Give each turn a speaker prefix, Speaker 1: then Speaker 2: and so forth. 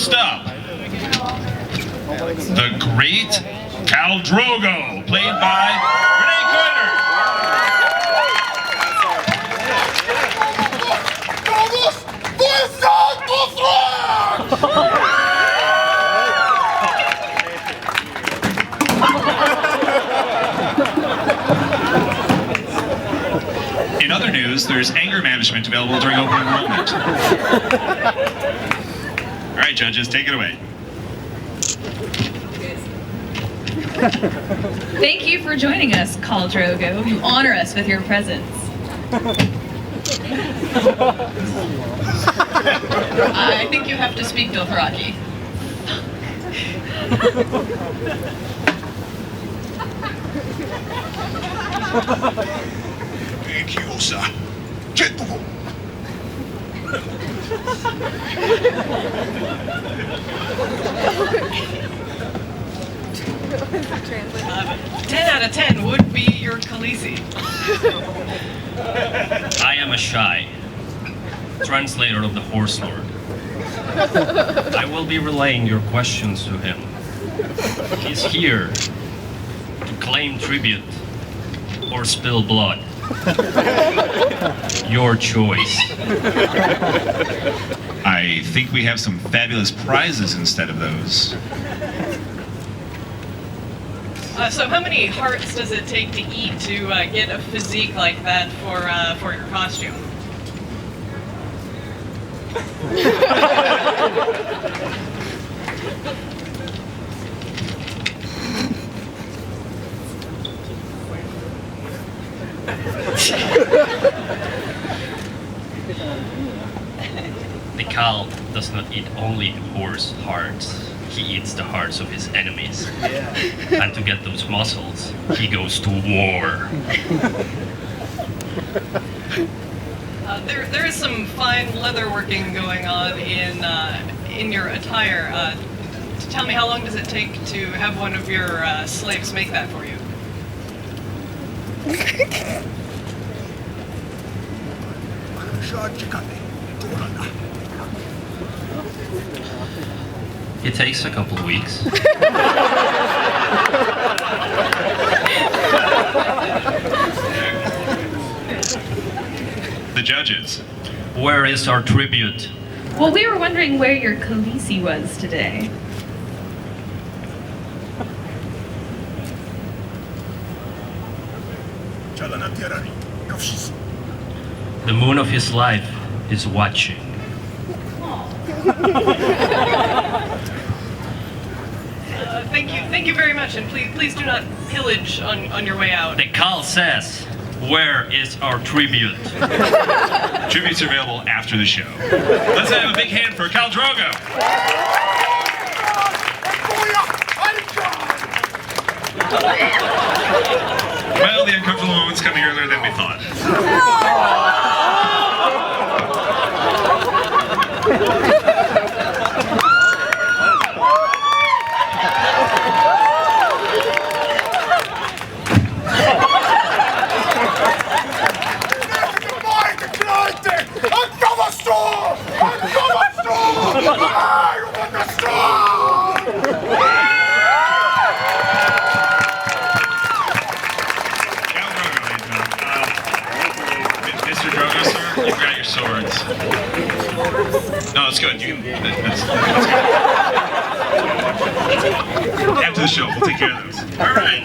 Speaker 1: First up, the great Khal Drogo, played by Renee Coiner. In other news, there's anger management available during open enrollment. All right, judges, take it away.
Speaker 2: Thank you for joining us, Khal Drogo. You honor us with your presence. I think you have to speak Dothraki.
Speaker 3: Translator. 10 out of 10 would be your Khaleesi.
Speaker 4: I am a shy translator of the Horse Lord. I will be relaying your questions to him. He's here to claim tribute or spill blood. Your choice.
Speaker 1: I think we have some fabulous prizes instead of those.
Speaker 3: So how many hearts does it take to eat to get a physique like that for your costume?
Speaker 4: The Khal does not eat only horse hearts. He eats the hearts of his enemies. And to get those muscles, he goes to war.
Speaker 3: There is some fine leatherworking going on in your attire. Tell me, how long does it take to have one of your slaves make that for you?
Speaker 4: It takes a couple of weeks.
Speaker 1: The judges.
Speaker 4: Where is our tribute?
Speaker 2: Well, we were wondering where your Khaleesi was today.
Speaker 4: The moon of his life is watching.
Speaker 3: Thank you very much, and please do not pillage on your way out.
Speaker 4: The Khal says, where is our tribute?
Speaker 1: Tributes are available after the show. Let's have a big hand for Khal Drogo. Well, the uncomfortable moment's coming earlier than we thought. Mr. Drogo, sir, you've got your swords. No, it's good. You can. That's good. After the show, we'll take care of those. All right.